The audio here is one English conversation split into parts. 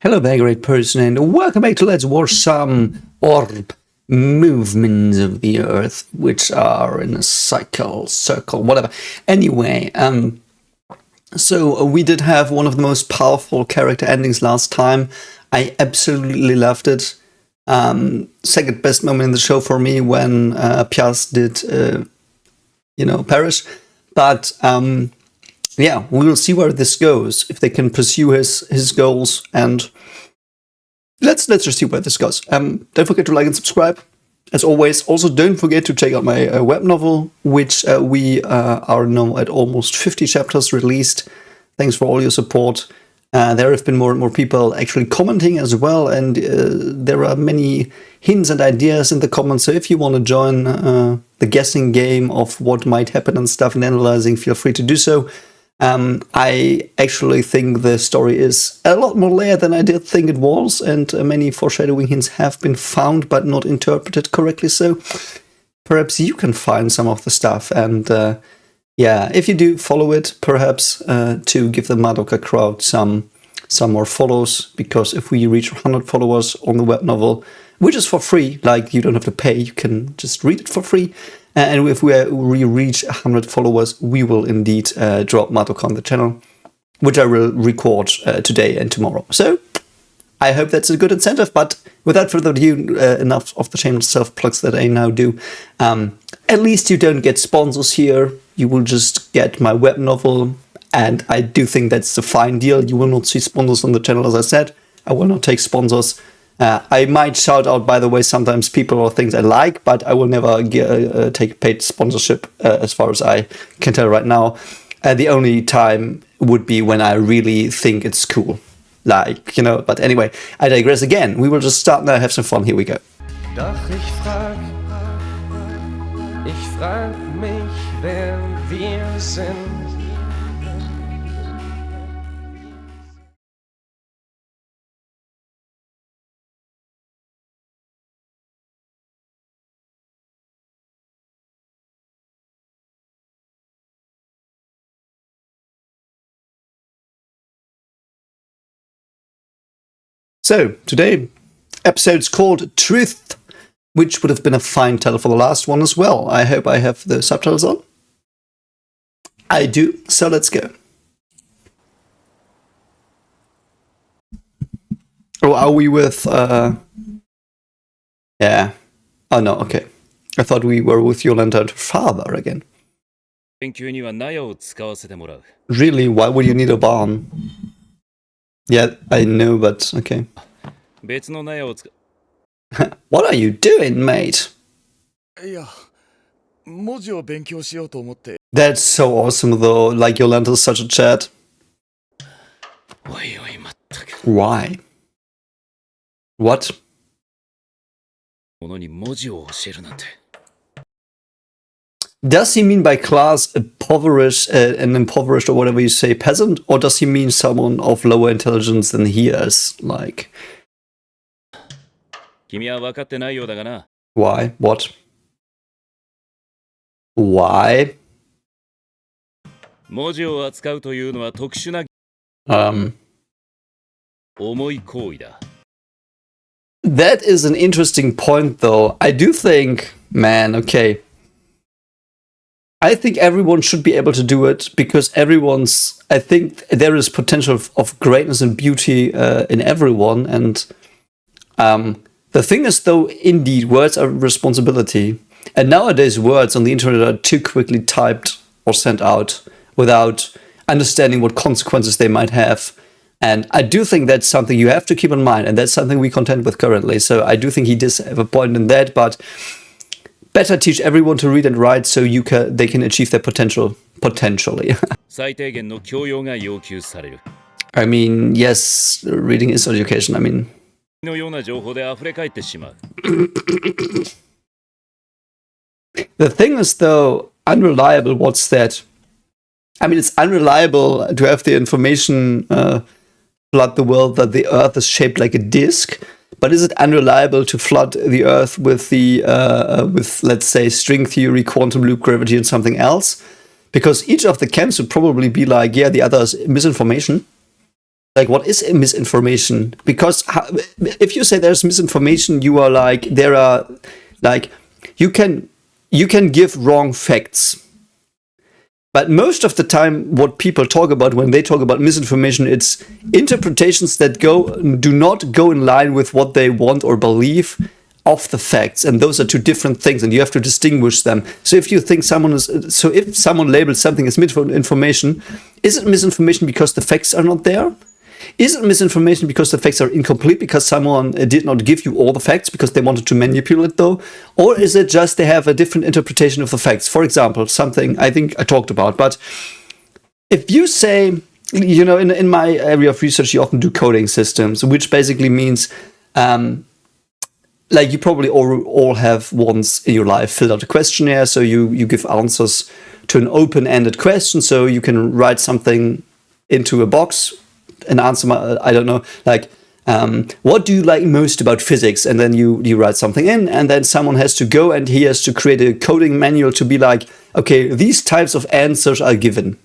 Hello there, great person, and welcome back to Let's Watch some ORB movements of the Earth, which are in a circle, whatever. Anyway, so we did have one of the most powerful character endings last time. I absolutely loved it. Second best moment in the show for me when Pias did, perish. But yeah, we will see where this goes, if they can pursue his goals, and let's just see where this goes. Don't forget to like and subscribe, as always. Also, don't forget to check out my web novel, which we are now at almost 50 chapters released. Thanks for all your support. There have been more and more people actually commenting as well, and there are many hints and ideas in the comments. So if you want to join the guessing game of what might happen and stuff and analyzing, feel free to do so. I actually think the story is a lot more layered than I did think it was, and many foreshadowing hints have been found but not interpreted correctly, so perhaps you can find some of the stuff, and yeah, if you do, follow it, perhaps to give the Madoka crowd some more follows, because if we reach 100 followers on the web novel, which is for free, like you don't have to pay, you can just read it for free. And if we reach 100 followers, we will indeed drop Madoka on the channel, which I will record today and tomorrow. So I hope that's a good incentive. But without further ado, enough of the shameless self-plugs that I now do. At least you don't get sponsors here. You will just get my web novel. And I do think that's a fine deal. You will not see sponsors on the channel, as I said. I will not take sponsors. I might shout out, by the way, sometimes people or things I like, but I will never take paid sponsorship as far as I can tell right now. The only time would be when I really think it's cool. But anyway, I digress again. We will just start now, have some fun. Here we go. Doch ich frag mich, wer wir sind. So, today, episode's called Truth, which would have been a fine title for the last one as well. I hope I have the subtitles on. I do, so let's go. Oh, are we with, yeah. Oh no, okay. I thought we were with Yolanda and her father again. Really? Why would you need a barn? Yeah, I know, but okay. What are you doing, mate? That's so awesome, though. Like, Yolanda's such a chat. Why? What? Does he mean by class impoverished, an impoverished, or whatever you say, peasant? Or does he mean someone of lower intelligence than he is? Like... Why? What? Why? That is an interesting point, though. I do think, man, okay. I think everyone should be able to do it, because I think there is potential of greatness and beauty in everyone. And the thing is, though, indeed, words are responsibility. And nowadays, words on the internet are too quickly typed or sent out without understanding what consequences they might have. And I do think that's something you have to keep in mind, and that's something we contend with currently. So I do think he does have a point in that, but better teach everyone to read and write so they can achieve their potential, potentially. I mean, yes, reading is education, I mean. The thing is, though, unreliable, what's that? I mean, it's unreliable to have the information flood the world that the Earth is shaped like a disc. But is it unreliable to flood the Earth with with, let's say, string theory, quantum loop gravity, and something else? Because each of the camps would probably be like, yeah, the other is misinformation. Like, what is misinformation? Because if you say there's misinformation, you are like, there are, like, you can give wrong facts. But most of the time, what people talk about when they talk about misinformation, it's interpretations that do not go in line with what they want or believe of the facts, and those are two different things, and you have to distinguish them. So if you think if someone labels something as misinformation, is it misinformation because the facts are not there? Is it misinformation because the facts are incomplete, because someone did not give you all the facts because they wanted to manipulate though? Or is it just they have a different interpretation of the facts? For example, something I think I talked about, but if you say, you know, in my area of research, you often do coding systems, which basically means, like you probably all have once in your life filled out a questionnaire, so you give answers to an open-ended question, so you can write something into a box, an answer, I don't know, like, what do you like most about physics? And then you write something in, and then someone has to go and he has to create a coding manual to be like, okay, these types of answers are given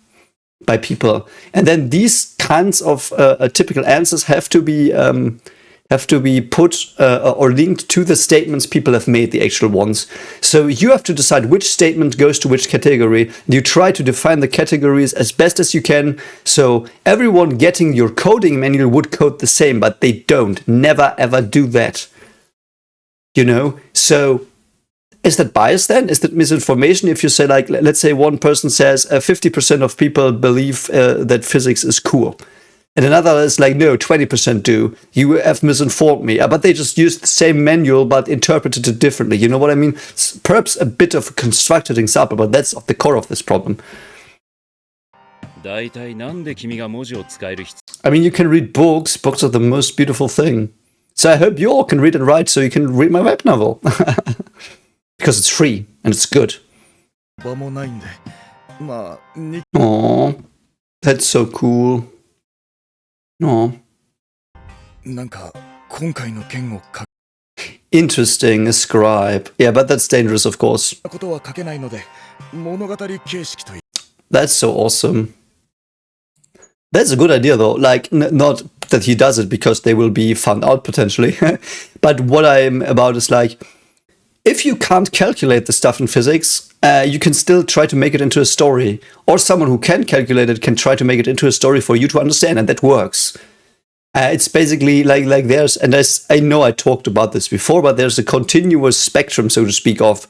by people. And then these kinds of typical answers have to be put or linked to the statements people have made, the actual ones. So you have to decide which statement goes to which category. You try to define the categories as best as you can. So everyone getting your coding manual would code the same, but they don't. Never ever do that. You know? So is that bias then? Is that misinformation? If you say, like, let's say one person says 50% of people believe that physics is cool. And another is like, no, 20% do. You have misinformed me. But they just used the same manual, but interpreted it differently. You know what I mean? It's perhaps a bit of a constructed example, but that's at the core of this problem. I mean, you can read books. Books are the most beautiful thing. So I hope you all can read and write so you can read my web novel. Because it's free and it's good. Aww, that's so cool. No. Interesting, a scribe. Yeah, but that's dangerous, of course. That's so awesome. That's a good idea, though. Like, not that he does it because they will be found out potentially. But what I'm about is like, if you can't calculate the stuff in physics, you can still try to make it into a story. Or someone who can calculate it can try to make it into a story for you to understand, and that works. It's basically like there's, and I know I talked about this before, but there's a continuous spectrum, so to speak, of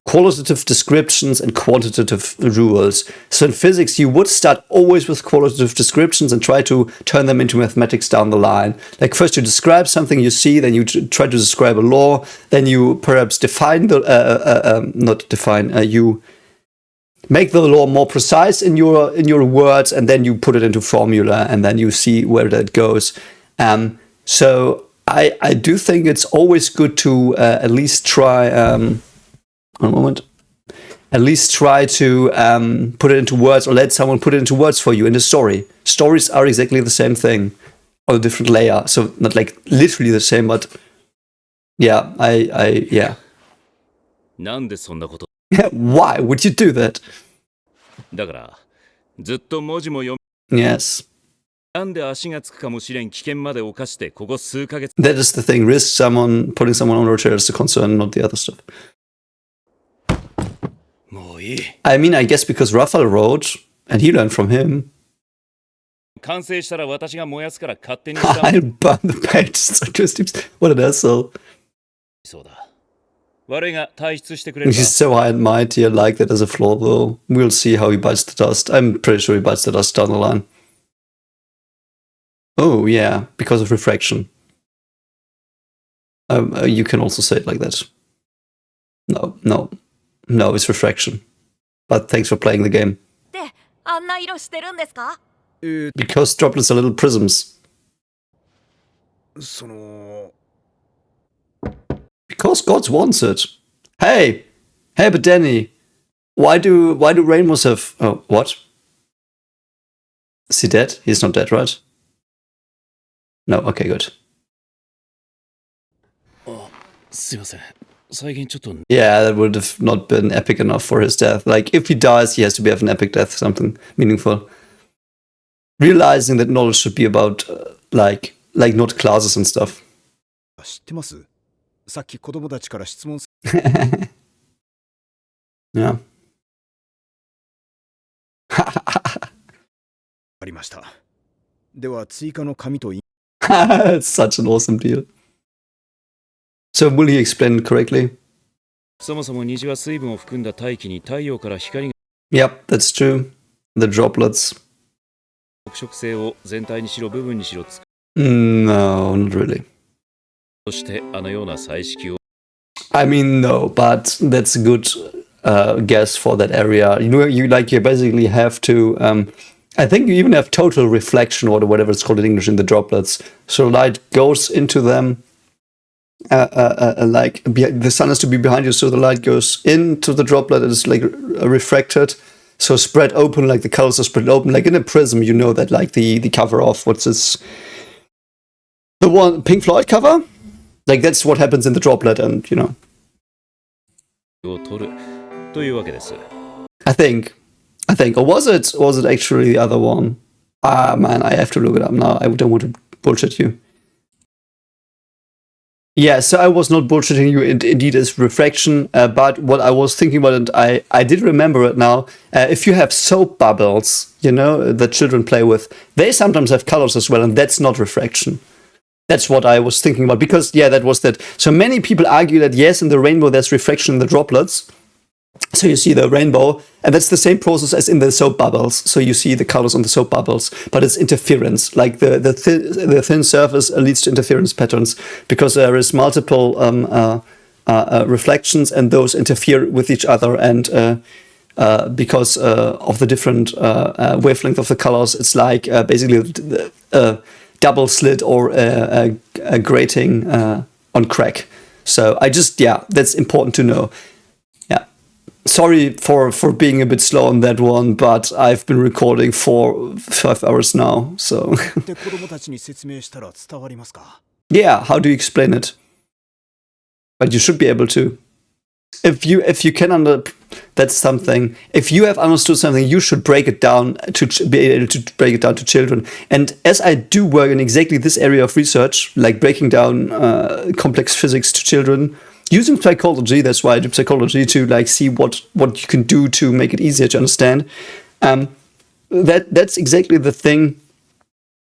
qualitative descriptions and quantitative rules. So in physics, you would start always with qualitative descriptions and try to turn them into mathematics down the line. Like first you describe something you see, then you try to describe a law, then you perhaps define the, you make the law more precise in your words, and then you put it into formula, and then you see where that goes. So I do think it's always good to at least try. One moment. At least try to put it into words, or let someone put it into words for you in a story. Stories are exactly the same thing on a different layer. So not like literally the same, but yeah, yeah. Why would you do that? Yes. That is the thing. Putting someone on a wheelchair is the concern, not the other stuff. I mean, I guess because Raphael wrote, and he learned from him. I'll burn the page. So just what an asshole. He's so high and mighty. I like that as a flaw, though. We'll see how he bites the dust. I'm pretty sure he bites the dust down the line. Oh, yeah, because of refraction. You can also say it like that. No, it's refraction. But thanks for playing the game. Because droplets are little prisms. Because God wants it. Hey, Badeni. Why do rainbows have? Oh, what? Is he dead? He's not dead, right? No. Okay, good. Yeah, that would have not been epic enough for his death. Like, if he dies, he has to have an epic death, something meaningful. realizing that knowledge should be about like not classes and stuff. 知ってます？さっき子供たちから質問 Yeah. ありました。では追加の紙と It's such an awesome deal. So will he explain it correctly? そもそも虹は水分を含んだ大気に太陽から光が Yep, that's true. The droplets. 黒色性を全体にしろ部分にしろつく No, not really. としてあのような彩色を I mean, no, but that's a good guess for that area. You know, you basically have to. I think you even have total reflection or whatever it's called in English in the droplets. So light goes into them. The sun has to be behind you, so the light goes into the droplet and is like refracted. So spread open, like the colors are spread open, like in a prism. You know that, like the cover of what's this? The one Pink Floyd cover. Like that's what happens in the droplet, and you know. を取るというわけです。 I think, or was it actually the other one? Ah, man, I have to look it up now. I don't want to bullshit you. Yeah, so I was not bullshitting you. Indeed, it's refraction. But what I was thinking about, and I did remember it now. If you have soap bubbles, you know, that children play with, they sometimes have colors as well, and that's not refraction. That's what I was thinking about, because, yeah, that was that. So many people argue that, yes, in the rainbow, there's refraction in the droplets. So you see the rainbow, and that's the same process as in the soap bubbles. So you see the colors on the soap bubbles, but it's interference. Like the thin surface leads to interference patterns, because there is multiple reflections, and those interfere with each other. And because of the different wavelength of the colors, it's like basically double slit or a grating on crack. So that's important to know. Yeah, sorry for being a bit slow on that one, but I've been recording for 5 hours now. So で子供たちに説明したら伝わりますか？ yeah, how do you explain it? But you should be able to. If you can that's something. If you have understood something, you should break it down to be able to break it down to children. And as I do work in exactly this area of research, like breaking down complex physics to children, using psychology, that's why I do psychology, to like see what you can do to make it easier to understand. That's exactly the thing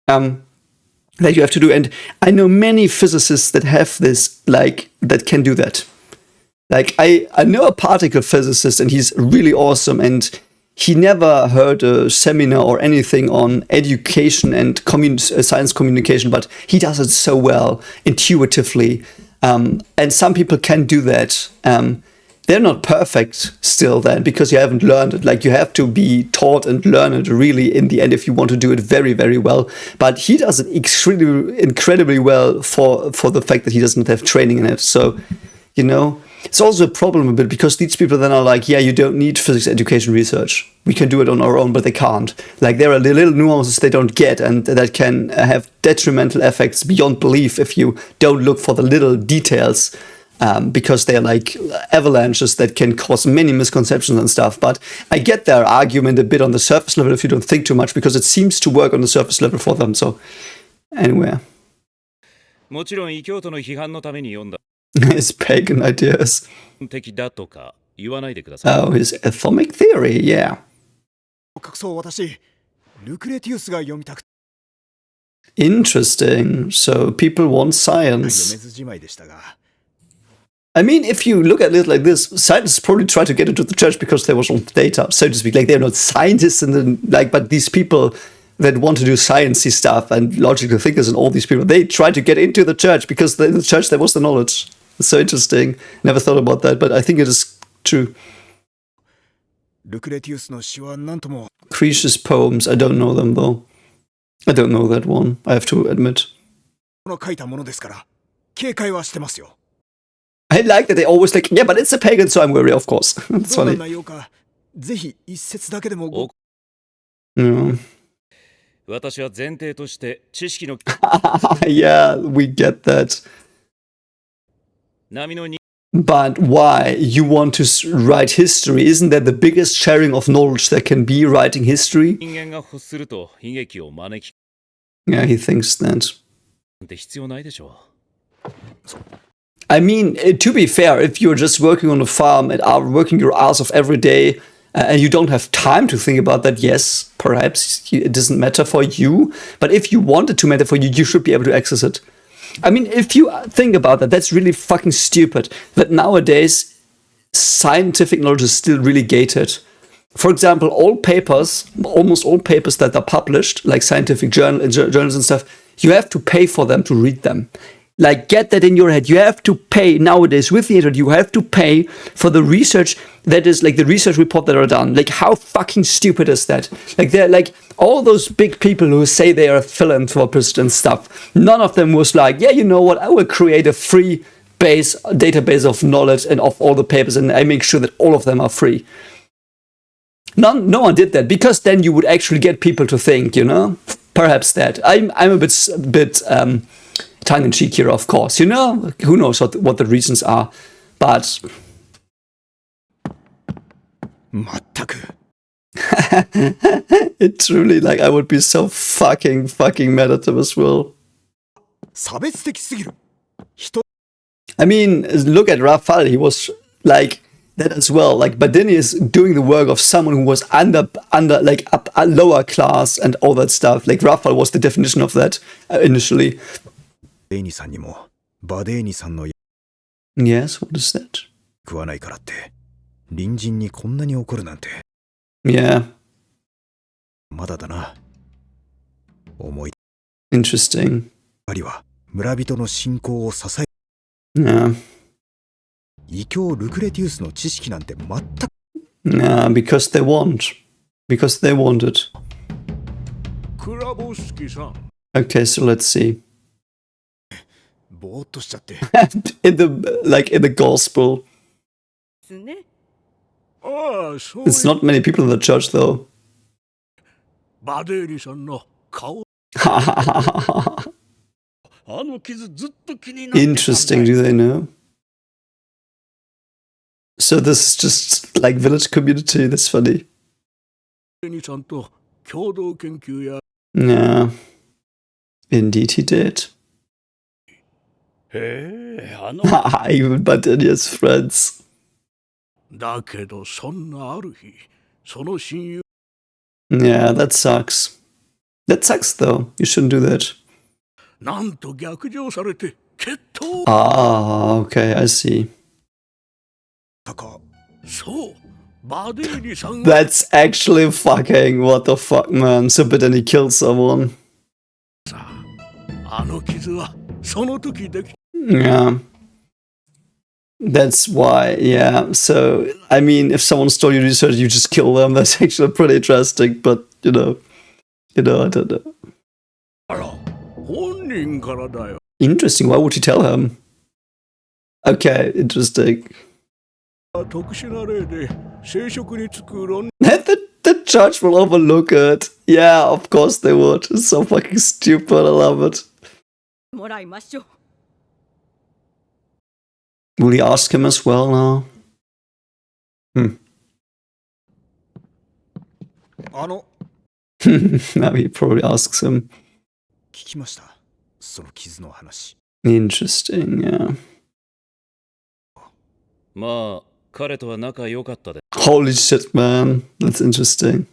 that you have to do. And I know many physicists that have this, like, that can do that. Like, I know a particle physicist, and he's really awesome, and he never heard a seminar or anything on education and science communication, but he does it so well, intuitively. And some people can do that. They're not perfect still then, because you haven't learned it. Like, you have to be taught and learn it really in the end if you want to do it very, very well. But he does it incredibly well for the fact that he doesn't have training in it. So, you know, it's also a problem a bit, because these people then are like, yeah, you don't need physics education research. We can do it on our own, but they can't. Like, there are little nuances they don't get, and that can have detrimental effects beyond belief if you don't look for the little details, because they're like avalanches that can cause many misconceptions and stuff. But I get their argument a bit on the surface level if you don't think too much, because it seems to work on the surface level for them. So, anyway. もちろん異教徒の批判のために読んだ His pagan ideas. 的だとか言わないでください。 Oh, his atomic theory, yeah. 格闘私ルクレティウスが読みたくて Interesting. So people want 読め science. ずじまいでしたが I mean, if you look at it like this, scientists probably try to get into the church because there was no data, so to speak. Like, they're not scientists, but these people that want to do sciencey stuff and logical thinkers and all these people, they try to get into the church because in the church there was the knowledge. It's so interesting. Never thought about that, but I think it is true. ルクレティウスの詩は何とも Cretius poems, I don't know them though. I don't know that one, I have to admit. の書いたものですから警戒はしてますよ I like that they always like, yeah, but it's a pagan, so I'm worried, of course. It's どんな funny. 内容かぜひ一節だけでもご Yeah. 私は前提として知識の Yeah, we get that. 波のに But why? You want to write history? Isn't that the biggest sharing of knowledge there can be, writing history? 人間が欲すると悲劇を招き Yeah, he thinks that. なんて必要ないでしょ I mean, to be fair, if you're just working on a farm and are working your ass off every day, and you don't have time to think about that, yes, perhaps it doesn't matter for you. But if you want it to matter for you, you should be able to access it. I mean, if you think about that, that's really fucking stupid. That nowadays, scientific knowledge is still really gated. For example, almost all papers that are published, like scientific journals and stuff, you have to pay for them to read them. Like, get that in your head. You have to pay nowadays with the internet. You have to pay for the research that is like the research report that are done. Like, how fucking stupid is that? Like, they're like all those big people who say they are philanthropists and stuff. None of them was like, yeah, you know what? I will create a free database of knowledge and of all the papers, and I make sure that all of them are free. No one did that, because then you would actually get people to think, you know. Perhaps that I'm a bit tongue-in-cheek here, of course. You know, who knows what the reasons are, but 全く it truly, like, I would be so fucking mad at them as well. 差別的すぎる。人 I mean, look at Rafal. He was like that as well. Like, Badeni is doing the work of someone who was under like a lower class and all that stuff. Like, Rafal was the definition of that initially. バデーニさんにもバデーニさんの Yes, what is that? 食わないからって隣人にこんなに怒るなんて Yeah, まだだな。思い interesting. ありは村人の信仰を支え Yeah, 異教ルクレティウスの知識なんて全く yeah, because they want it. クラボスキさん Okay, so let's see. ぼーっとしちゃって in the gospel, ですね。ああそう it's not many people in the church though. バデーニさんの顔 Interesting. あの傷ずっと気になってたんだ Do they know? So this is just like village community. That's funny. バデーニさんと共同研究や Yeah, indeed he did. へえあの Even Badeni's friends. だけどそんなある日その親友 Yeah, that sucks. That sucks though. You shouldn't do that. なんと逆上されて決闘 Ah, okay, I see. たかそうバデーニさんが That's actually fucking what the fuck, man. So Badeni killed someone. あの傷はその時でき Yeah. That's why, yeah. So, I mean, if someone stole your research, you just kill them. That's actually pretty interesting, but, you know, I don't know. あら本人からだよ Interesting, why would he tell him? Okay, interesting. 特殊な例で生殖につく論 The judge will overlook it. Yeah, of course they would. It's so fucking stupid, I love it. もらいましょう。 Will he ask him as well now? あの Now he probably asks him. 聞きましたその傷の話 Interesting, yeah. まあ彼とは仲良かったで Holy shit, man. That's interesting.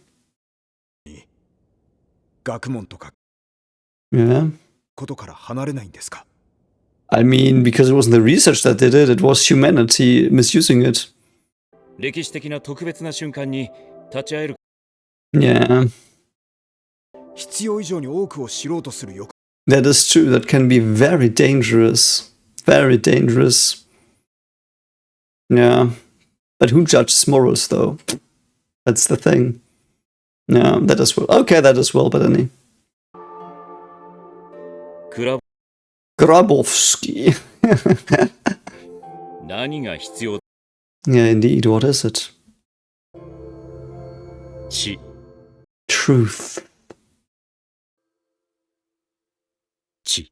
学問とか Yeah. ことから離れないんですか I mean, because it wasn't the research that did it, it was humanity misusing it. 歴史的な特別な瞬間に立ち会える Yeah, 必要以上に多くを知ろうとする欲 that is true. That can be very dangerous. Very dangerous. Yeah. But who judges morals, though? That's the thing. Yeah, that as well. Okay, that as well, but any. クラブ Grabowski. 何が必要 Yeah, indeed. What is it? 知 Truth. 知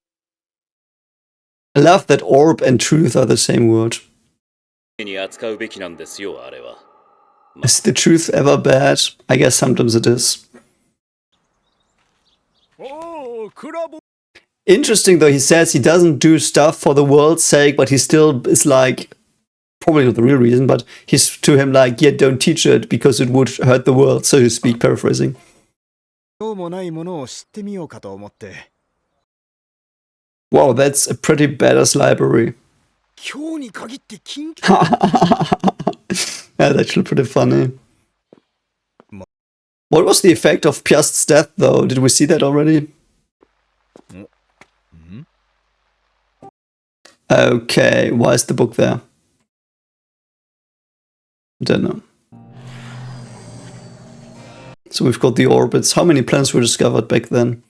I love that orb and truth are the same word. に扱うべきなんですよ、あれは。Is the truth ever bad? I guess sometimes it is. おお、クラブ Interesting though, he says he doesn't do stuff for the world's sake, but he still is like, probably not the real reason, but he's to him like, yeah, don't teach it because it would hurt the world, so to speak, paraphrasing. どうもないものを知ってみようかと思って。 Wow, that's a pretty badass library. 今日に限って緊急 That's actually pretty funny. What was the effect of Piast's death though? Did we see that already? Okay, why is the book there? Don't know. So we've got the orbits. How many planets were discovered back then?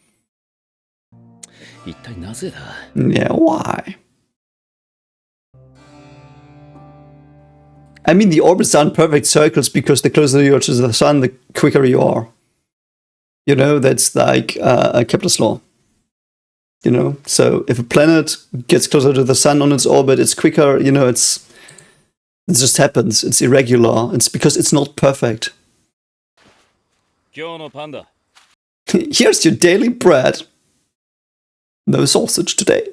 一体なぜだ Yeah, why? I mean, the orbits aren't perfect circles because the closer you are to the sun, the quicker you are. You know, that's like Kepler's law. You know, so if a planet gets closer to the sun on its orbit, it's quicker. You know, it just happens. It's irregular. It's because it's not perfect. 今日のパンダ Here's your daily bread. No sausage today.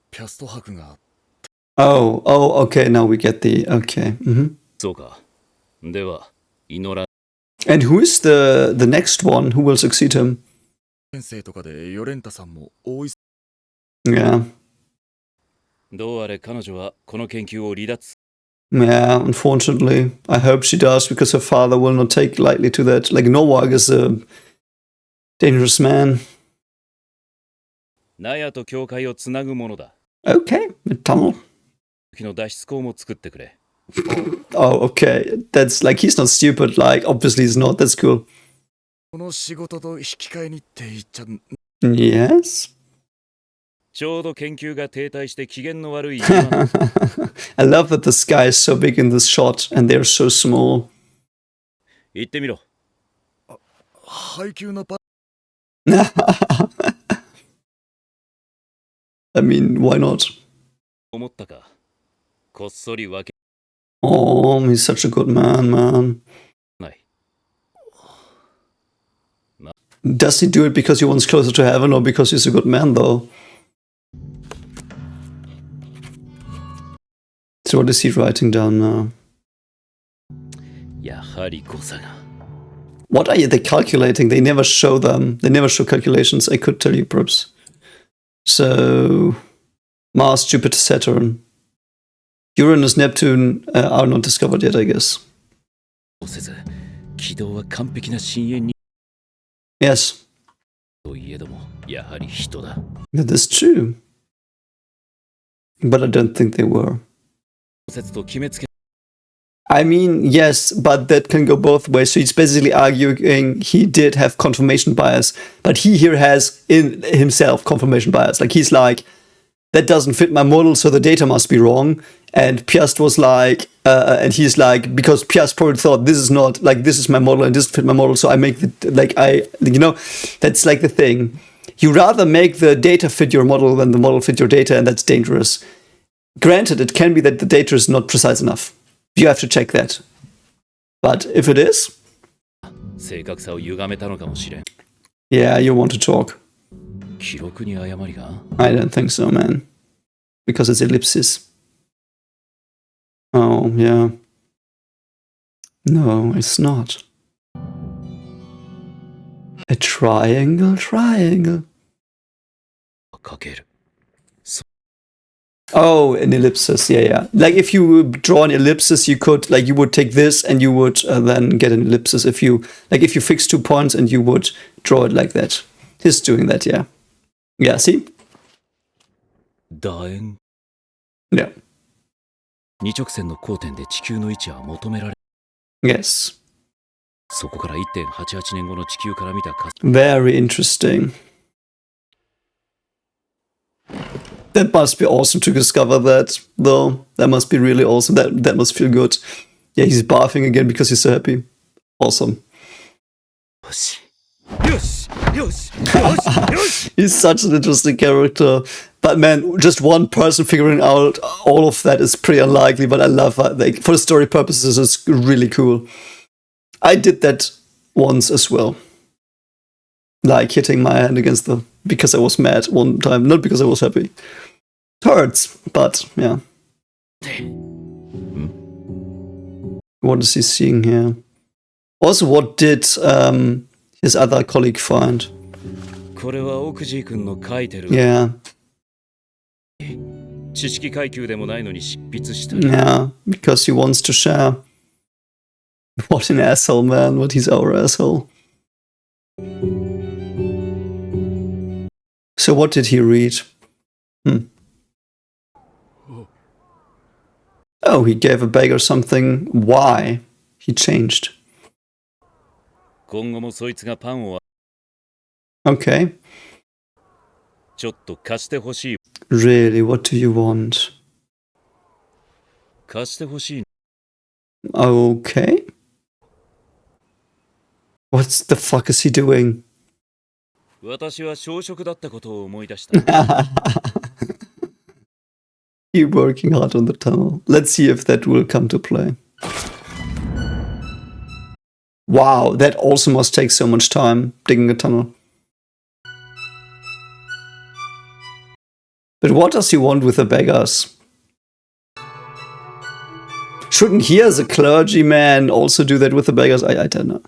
ピャスト博が Oh, okay. Now we get the okay. そうか。では、祈ら And who is the next one who will succeed him? 先生とかでヨレンタさんも大い Yeah. どうあれ彼女はこの研究を離脱 Yeah, unfortunately. I hope she does because her father will not take lightly to that. Like, Nowak is a dangerous man. 納屋と教会をつなぐものだ。 Okay, a tunnel. 時の脱出口も作ってくれ。 Oh, okay. That's like, he's not stupid. Like, obviously he's not. That's cool. この仕事と引き換えにって言っちゃ Yes. ちょうど研究が停滞して機嫌の悪い今の I love that the sky is so big in this shot and they're so small. 言ってみろ。配給のパ I mean, why not? 思ったか。こっそり分け Oh, he's such a good man. ない。 Does he do it because he wants closer to heaven or because he's a good man, though? So what is he writing down now? やはり誤差が。 What are they calculating? They never show them. They never show calculations. I could tell you, perhaps. So, Mars, Jupiter, Saturn. Uranus, Neptune are not discovered yet, I guess. せず、軌道は完璧な深淵に Yes, といえども、やはり人だ。 that is true. But I don't think they were. 説と決めつけ I mean, yes, but that can go both ways. So he's basically arguing he did have confirmation bias, but he here has in himself confirmation bias. Like, he's like, that doesn't fit my model, so the data must be wrong. And Piast was like, and he's like, because Piast probably thought this is not, like, this is my model and this doesn't fit my model, so I make the, like, you know, that's like the thing. You rather make the data fit your model than the model fit your data, and that's dangerous. Granted, it can be that the data is not precise enough. You have to check that. But if it is, 正確さを歪めたのかもしれん。 yeah, you want to talk. 記録に誤りが I don't think so, man. Because it's ellipsis. Oh, yeah. No, it's not. A triangle. かける。 Oh, an ellipsis. Yeah. Like, if you draw an ellipsis, you could, like, you would take this and you would then get an ellipsis. If you fix 2 points and you would draw it like that. He's doing that, yeah. Yeah, see? 楕円 Yeah. 二直線の交点で地球の位置は求められ Yes. そこから1.88年後の地球から見た火 Very interesting. That must be awesome to discover that, though. That must be really awesome. That must feel good. Yeah, he's barfing again because he's so happy. Awesome. 星 He's such an interesting character. But man, just one person figuring out all of that is pretty unlikely, but I love that. Like, for story purposes, it's really cool. I did that once as well. Like hitting my hand against because I was mad one time, not because I was happy. Hurts, but yeah. What is he seeing here? Also, what did his other colleague find? Yeah. Yeah, because he wants to share. What an asshole, man. What he's our asshole. So what did he read? Oh, he gave a beggar something. Why? He changed. Okay. Really, what do you want? Okay. What the fuck is he doing? You're working hard on the tunnel. Let's see if that will come to play. Wow, that also must take so much time, digging a tunnel. But what does he want with the beggars? Shouldn't he as a clergyman also do that with the beggars? I don't know.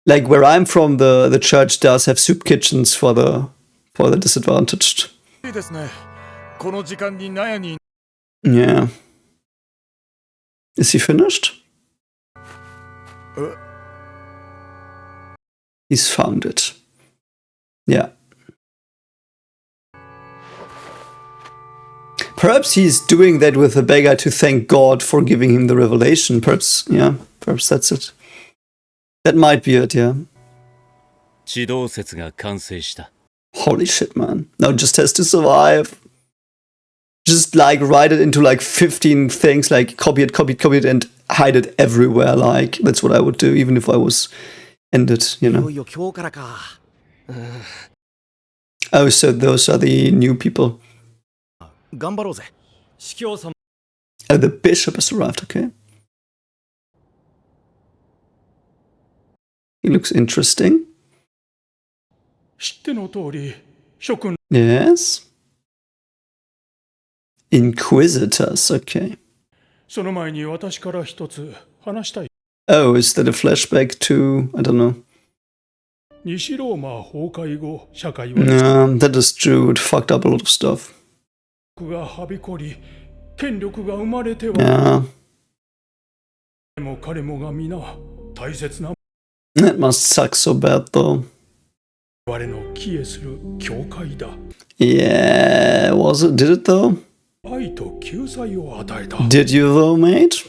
Like where I'm from, the church does have soup kitchens for the disadvantaged. Yeah. Is he finished? He's found it. Yeah. Perhaps he's doing that with the beggar to thank God for giving him the revelation. Perhaps, yeah, perhaps that's it. That might be it, yeah. Holy shit, man. Now just has to survive. Just like write it into like 15 things, like copy it, and hide it everywhere. Like, that's what I would do, even if I was ended, you know. Oh, so those are the new people. Oh, the bishop has arrived, okay. He looks interesting. Yes. Inquisitors, okay. Oh, is that a flashback to, I don't know. Yeah, that is true. It fucked up a lot of stuff. Yeah. That must suck so bad, though. Yeah, was it? Did it, though? Did you, though, mate?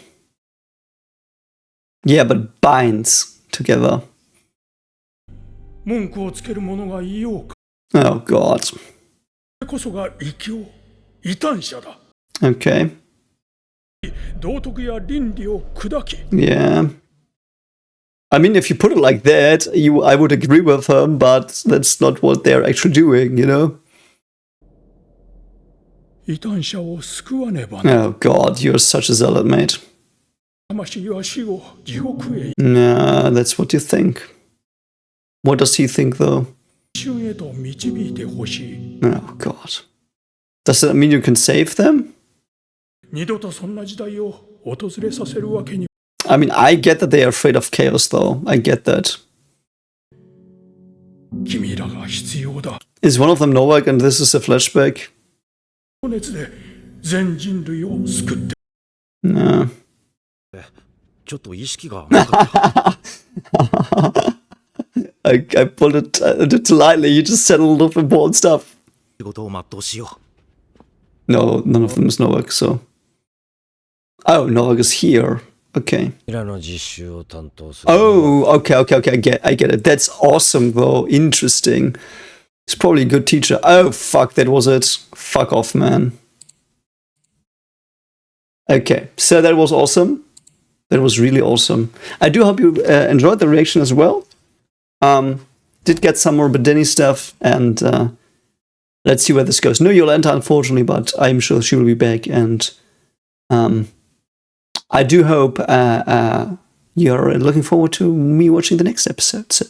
Yeah, but binds together. Oh, God. Okay. Yeah. I mean, if you put it like that, I would agree with him, but that's not what they're actually doing, you know? Oh God, you're such a zealot, mate. Nah, that's what you think. What does he think, though? Oh God. Does that mean you can save them? I mean, I get that they are afraid of chaos, though. I get that. Is one of them Novak and this is a flashback? No. I pulled it a little lightly. You just said a lot of important stuff. No, none of them is Novak, so... Oh, Novak is here. Okay. Oh, okay. I get it. That's awesome, though. Interesting. He's probably a good teacher. Oh, fuck, that was it. Fuck off, man. Okay, so that was awesome. That was really awesome. I do hope you enjoyed the reaction as well. did get some more Badeni stuff, and let's see where this goes. No Yolanta, unfortunately, but I'm sure she will be back, and I do hope you're looking forward to me watching the next episode. So,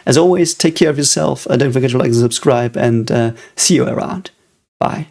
as always, take care of yourself. Don't forget to like and subscribe, and see you around. Bye.